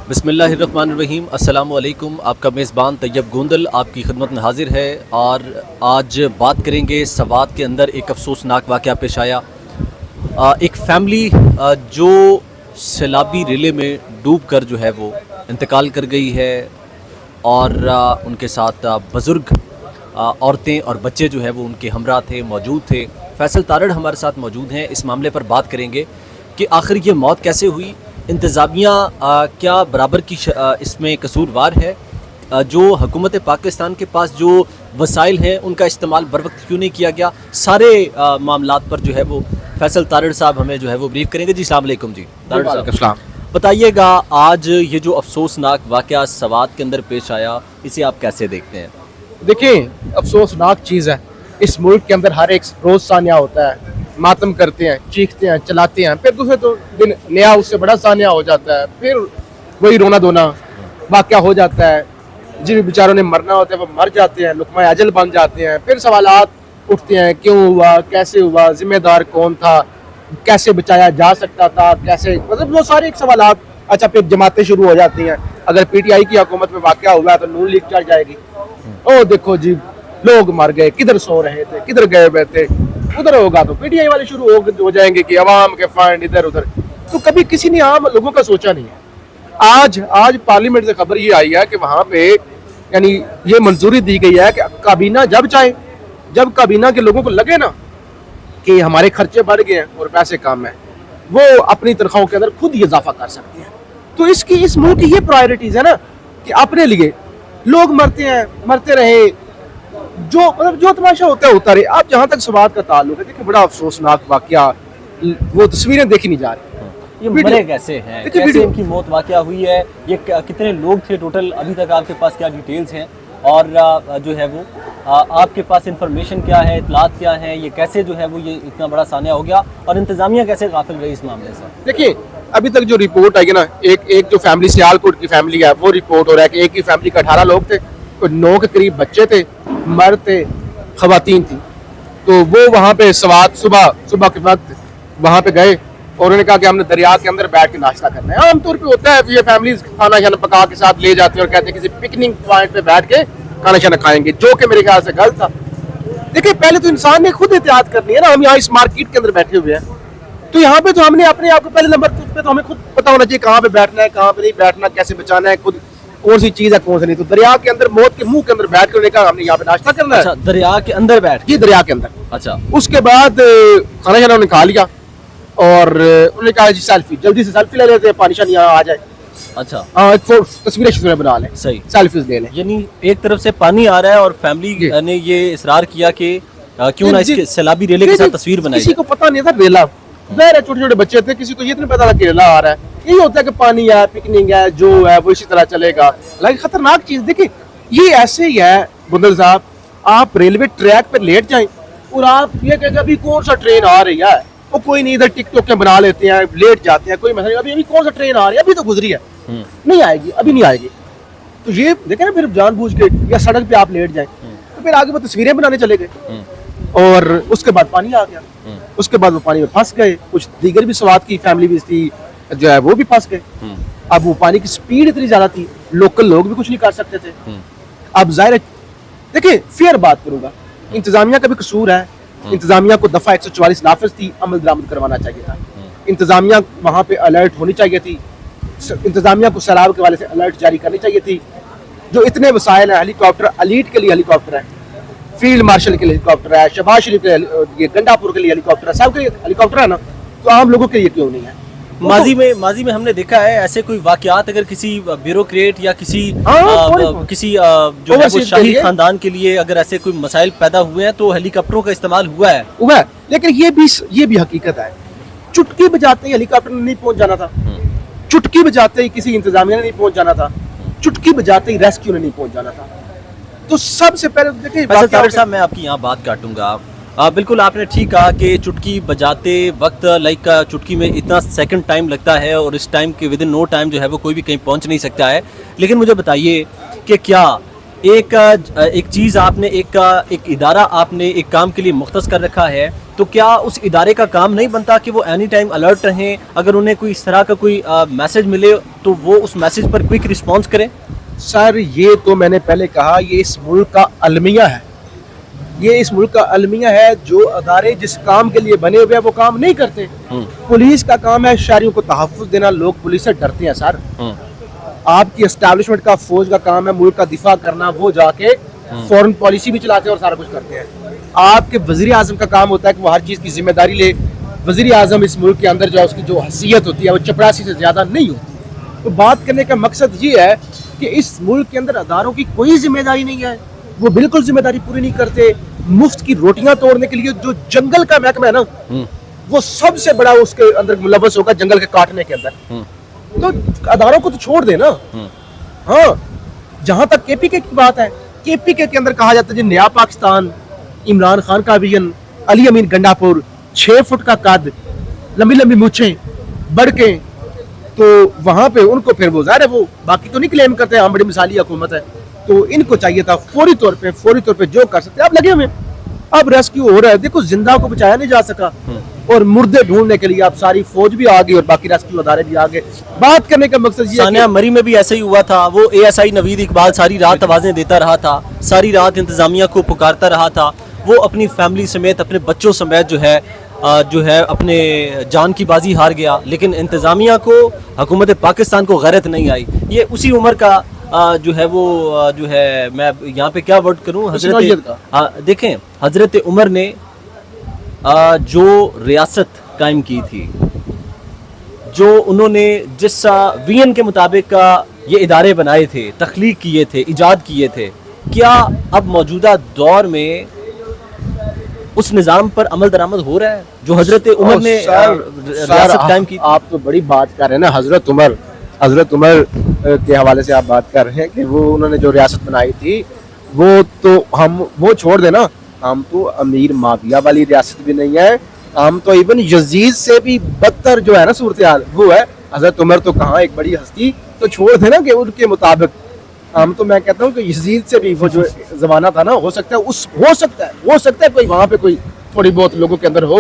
बिस्मिल्लाहिर्रहमानिर्रहीम। अस्सलाम वालेकुम। आपका मेज़बान तैयब गोंदल आपकी खिदमत में हाजिर है और आज बात करेंगे सवात के अंदर एक अफसोसनाक वाक़या पेश आया। एक फैमिली जो सैलाबी रिले में डूब कर जो है वो इंतकाल कर गई है और उनके साथ बुज़ुर्ग औरतें और बच्चे जो है वो उनके हमरा थे, मौजूद थे। फैसल तारड़ हमारे साथ मौजूद हैं। इस मामले पर बात करेंगे कि आखिर ये मौत कैसे हुई, इंतज़ामिया क्या बराबर की इसमें कसूरवार है, जो हुकूमत पाकिस्तान के पास जो वसाइल हैं उनका इस्तेमाल बर वक्त क्यों नहीं किया गया। सारे मामलात पर जो है वो फैसल तारड़ साहब हमें जो है वो ब्रीफ करेंगे। जी अस्सलाम वालेकुम। जी तारड़ साहब बताइएगा, आज ये जो अफसोसनाक वाक़या सवात के अंदर पेश आया, इसे आप कैसे देखते हैं? देखिए, अफसोसनाक चीज़ है। इस मुल्क के अंदर हर एक रोज़ सानिया होता है, मातम करते हैं, चीखते हैं, चलाते हैं, फिर दूसरे तो दिन नया उससे बड़ा सानिया हो जाता है, फिर वही रोना धोना वाक़या हो जाता है। जिन बेचारों ने मरना होता है वो मर जाते हैं, लुक़मा अजल बन जाते हैं। फिर सवालात उठते हैं, क्यों हुआ, कैसे हुआ, ज़िम्मेदार कौन था, कैसे बचाया जा सकता था, कैसे, मतलब वो सारे एक सवालात। अच्छा, फिर जमातें शुरू हो जाती हैं। अगर PTI की हुकूमत में वाक़या हुआ है तो नून लीग चढ़ जाएगी। ओ देखो जी, लोग मर गए, किधर सो रहे थे, किधर गए हुए थे, उधर होगा तो PTI वाले शुरू हो जाएंगे कि अवाम के फंड इधर उधर। तो कभी किसी ने आम लोगों का सोचा नहीं है। आज पार्लियामेंट से खबर ये आई है कि वहाँ पे यानी ये मंजूरी दी गई है कि काबीना जब चाहे, जब काबीना के लोगों को लगे ना कि हमारे खर्चे बढ़ गए हैं और पैसे कम हैं, वो अपनी तनख्वाहों के अंदर खुद इजाफा कर सकते हैं। तो इस मुल्क की ये प्रायोरिटीज है ना कि अपने लिए लोग मरते हैं, मरते रहे, जो तमाशा होता है होता रहे। अब जहाँ तक सवात का ताल्लुक है, देखिए बड़ा अफसोसनाक वाकया, वो तस्वीरें देखी नहीं जा रही। ये मरे कैसे हैं, कैसे इनकी मौत वाकया हुई है, ये कितने लोग थे टोटल, अभी तक आपके पास क्या डिटेल्स हैं और जो है वो आपके पास इंफॉर्मेशन क्या है, इतलात क्या है, ये कैसे जो है वो ये इतना बड़ा सानिया हो गया और इंतजामिया कैसे गाफिल रही इस मामले से? देखिए, अभी तक जो रिपोर्ट आई है ना, एक जो फैमिली सियालकोट की फैमिली है, वो रिपोर्ट हो रहा है कि एक ही फैमिली का 18 लोग थे, 9 के करीब बच्चे थे, मर्द थे, खवातीन थी। तो वो वहाँ पे सवात सुबह के वक्त वहाँ पे गए और उन्होंने कहा कि हमने दरिया के अंदर बैठ के नाश्ता करना है। आमतौर पे होता है, ये फैमिलीज खाना शाना पका के साथ ले जाते हैं और कहते हैं किसी पिकनिक पॉइंट पे बैठ के खाना शाना खाएंगे, जो कि मेरे ख्याल से गलत था। देखिए, पहले तो इंसान ने खुद एहतियात करनी है ना। हम यहाँ इस मार्केट के अंदर बैठे हुए हैं, तो यहाँ पे तो हमने अपने आप को पहले नंबर पे तो हमें खुद पता होना चाहिए कहाँ पे बैठना है, कहाँ पे नहीं बैठना, कैसे बचाना है, खुद कौन सी चीज है कौन सी नहीं। तो दरिया के अंदर मौत के मुंह के अंदर बैठ कर कहा हमने यहाँ पे नाश्ता करना है। अच्छा, दरिया के अंदर बैठ? ये दरिया के अंदर। अच्छा, उसके बाद खाना शाना उन्होंने खा लिया और उन्होंने कहा जी सेल्फी, जल्दी से सेल्फी ले लेते हैं, पानी शानी यहाँ आ जाए। अच्छा, तस्वीरें बना लें, सही सेल्फीज ले लें। यानी एक तरफ से पानी आ रहा है और फैमिली ने ये इसरार किया कि क्यों ना इसके सैलाबी रेले के साथ तस्वीर बनाई। किसी को पता नहीं था रेला, छोटे छोटे बच्चे थे, किसी को ये नहीं पता था कि रेला आ रहा है। यही होता है कि पानी है, पिकनिक है, जो है वो इसी तरह चलेगा। लेकिन खतरनाक चीज देखिए, ये ऐसे ही है बुंदल साहब, आप रेलवे ट्रैक पर लेट जाएं और आप ये कहेंगे अभी कौन सा ट्रेन आ रही है, वो कोई नहीं, इधर टिकटॉक के बना लेते हैं, लेट जाते हैं, कोई मसला नहीं, अभी कौन सा ट्रेन आ रही है, अभी तो गुजरी है, नहीं आएगी, अभी नहीं आएगी। तो ये देखे ना, फिर जानबूझ के या सड़क पे आप लेट जाए तो फिर आगे वो तस्वीरें बनाने चले गए और उसके बाद पानी आ गया। उसके बाद वो पानी में फंस गए, कुछ दीगर भी सवात की फैमिली भी थी जो है वो भी फंस गए। अब वो पानी की स्पीड इतनी ज्यादा थी, लोकल लोग भी कुछ नहीं कर सकते थे। अब जाहिर है, देखिए फेयर बात करूंगा, इंतजामिया का भी कसूर है। इंतजामिया को दफा 144 नाफिज थी, अमल दरामद करवाना चाहिए था। इंतजामिया वहां पे अलर्ट होनी चाहिए थी। इंतजामिया को सैलाब के वाले से अलर्ट जारी करनी चाहिए थी। जो इतने वसाइल हैं, हेलीकॉप्टर, अलीट के लिए हेलीकॉप्टर है, फील्ड मार्शल के लिए हेलीकॉप्टर है, शहबाज शरीफ के लिए, गंडापुर के लिए हेलीकॉप्टर है, सबके लिए हेलीकॉप्टर है ना, तो आम लोगों के लिए क्यों नहीं है? माजी में हमने देखा है ऐसे कोई वाकयात, अगर किसी ब्यूरोक्रेट या किसी जो है वो शाही खानदान के लिए अगर ऐसे कोई मसाइल पैदा हुए हैं तो हेलीकॉप्टरों का इस्तेमाल हुआ है। लेकिन ये भी हकीकत है, चुटकी बजाते ही हेलीकॉप्टर नहीं पहुंच जाना था, चुटकी बजाते ही किसी इंतजामिया ने नहीं पहुंच जाना था, चुटकी बजाते ही रेस्क्यू ने नहीं पहुंच जाना था। तो सबसे पहले देखिए साहब, मैं आपकी यहाँ बात काटूंगा। बिल्कुल आपने ठीक कहा कि चुटकी बजाते वक्त चुटकी में इतना सेकंड टाइम लगता है और इस टाइम के विदिन नो टाइम जो है वो कोई भी कहीं पहुंच नहीं सकता है। लेकिन मुझे बताइए कि क्या ایک چیز آپ نے ایک ادارہ آپ نے ایک کام کے لیے مختص کر رکھا ہے، تو کیا اس ادارے کا کام نہیں بنتا کہ وہ اینی ٹائم الرٹ رہیں، اگر انہیں کوئی اس طرح کا کوئی میسج ملے تو وہ اس میسج پر کوئک رسپانس کریں؟ سر یہ تو میں نے پہلے کہا، یہ اس ملک کا المیہ ہے، یہ اس ملک کا المیہ ہے. جو ادارے جس کام کے لیے بنے ہوئے ہیں وہ کام نہیں کرتے. پولیس کا کام ہے شہریوں کو تحفظ دینا، لوگ پولیس سے ڈرتے ہیں سر. آپ کی اسٹیبلشمنٹ کا، فوج کا کام ہے ملک کا دفاع کرنا، وہ جا کے فورن پالیسی بھی چلاتے ہیں اور سارا کچھ کرتے ہیں. آپ کے وزیر اعظم کا کام ہوتا ہے کہ وہ ہر چیز کی ذمہ داری لے. وزیر اعظم اس ملک کے اندر جو اس کی جو حیثیت ہوتی ہے وہ چپڑاسی سے زیادہ نہیں ہوتی. تو بات کرنے کا مقصد یہ ہے کہ اس ملک کے اندر اداروں کی کوئی ذمہ داری نہیں ہے، وہ بالکل ذمہ داری پوری نہیں کرتے. مفت کی روٹیاں توڑنے کے لیے جو جنگل کا محکمہ ہے نا، وہ سب سے بڑا اس کے اندر ملوث ہوگا جنگل کے کاٹنے کے اندر. تو اداروں کو تو چھوڑ دے نا. ہاں جہاں تک کے پی کے کی بات ہے، کے پی کے اندر کہا جاتا ہے جی نیا پاکستان، عمران خان کا ویژن، علی امین گنڈا پور، 6 فٹ کا قد، لمبی لمبی مونچھیں، بڑکیں، تو وہاں پہ ان کو پھر وہ ظاہر ہے وہ باقی تو نہیں کلیم کرتے ہیں ہم بڑی مثالی حکومت ہے. تو ان کو چاہیے تھا فوری طور پہ جو کر سکتے اب لگے ہوئے. اب ریسکیو ہو رہا ہے، دیکھو زندہ کو بچایا نہیں جا سکا اور مردے ڈھونڈنے کے لیے اب ساری فوج بھی آ گئی اور باقی ریسکیو ادارے بھی آ گئے. بات کرنے کا مقصد یہ ہے ثانیہ مری میں بھی ایسا ہی ہوا تھا. وہ اے ایس آئی نوید اقبال ساری رات آوازیں دیتا رہا تھا، ساری رات انتظامیہ کو پکارتا رہا تھا. وہ اپنی فیملی سمیت، اپنے بچوں سمیت جو ہے اپنے جان کی بازی ہار گیا، لیکن انتظامیہ کو، حکومت پاکستان کو غیرت نہیں آئی. یہ اسی عمر کا جو ہے وہ جو ہے، میں یہاں پہ کیا ورڈ کروں، دیکھیں حضرت عمر نے جو ریاست قائم کی تھی، جو انہوں نے جس وین کے مطابق یہ ادارے بنائے تھے، تخلیق کیے تھے، ایجاد کیے تھے، کیا اب موجودہ دور میں اس نظام پر عمل درآمد ہو رہا ہے جو حضرت عمر نے ریاست قائم کی؟ آپ تو بڑی بات کر رہے ہیں نا. حضرت عمر کے حوالے سے آپ بات کر رہے ہیں کہ وہ انہوں نے جو ریاست بنائی تھی، وہ تو ہم وہ چھوڑ دیں نا. ہم تو امیر معاویہ والی ریاست بھی نہیں ہے، ہم تو ایون یزید سے بھی بدتر جو ہے نا صورتحال وہ ہے. حضرت عمر تو کہاں ایک بڑی ہستی، تو چھوڑ دیں نا کہ ان کے مطابق ہم تو، میں کہتا ہوں کہ یزید سے بھی وہ جو زمانہ تھا نا، ہو سکتا ہے کوئی وہاں پہ کوئی تھوڑی بہت لوگوں کے اندر ہو.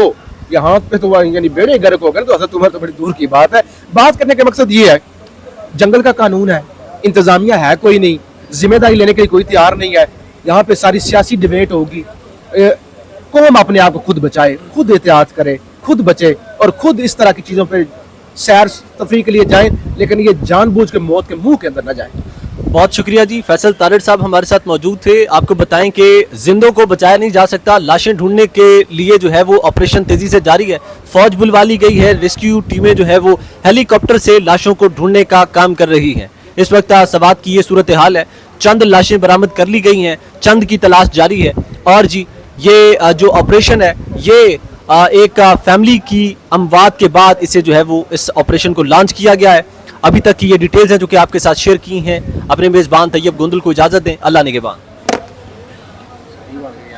یہاں پہ تو یعنی بیڑے گرک ہو گئے. تو حضرت عمر تو بڑی دور کی بات ہے. بات کرنے کا مقصد یہ ہے، جنگل کا قانون ہے، انتظامیہ ہے کوئی نہیں، ذمہ داری لینے کے لیے کوئی تیار نہیں ہے. یہاں پہ ساری سیاسی ڈیبیٹ ہوگی. قوم اپنے آپ کو خود بچائے، خود احتیاط کرے، خود بچے اور خود اس طرح کی چیزوں پہ سیر تفریح کے لیے جائیں، لیکن یہ جان بوجھ کے موت کے منہ کے اندر نہ جائیں. بہت شکریہ جی. فیصل تارڑ صاحب ہمارے ساتھ موجود تھے. آپ کو بتائیں کہ زندوں کو بچایا نہیں جا سکتا، لاشیں ڈھونڈنے کے لیے جو ہے وہ آپریشن تیزی سے جاری ہے. فوج بلوا لی گئی ہے، ریسکیو ٹیمیں جو ہے وہ ہیلی کاپٹر سے لاشوں کو ڈھونڈنے کا کام کر رہی ہیں. اس وقت سوات کی یہ صورتحال ہے. چند لاشیں برآمد کر لی گئی ہیں، چند کی تلاش جاری ہے. اور جی یہ جو آپریشن ہے، یہ ایک فیملی کی اموات کے بعد اسے جو ہے وہ اس آپریشن کو لانچ کیا گیا ہے. ابھی تک کی یہ ڈیٹیلز ہیں جو کہ آپ کے ساتھ شیئر کی ہیں. اپنے میزبان طیب گوندل کو اجازت دیں. اللہ نگہبان.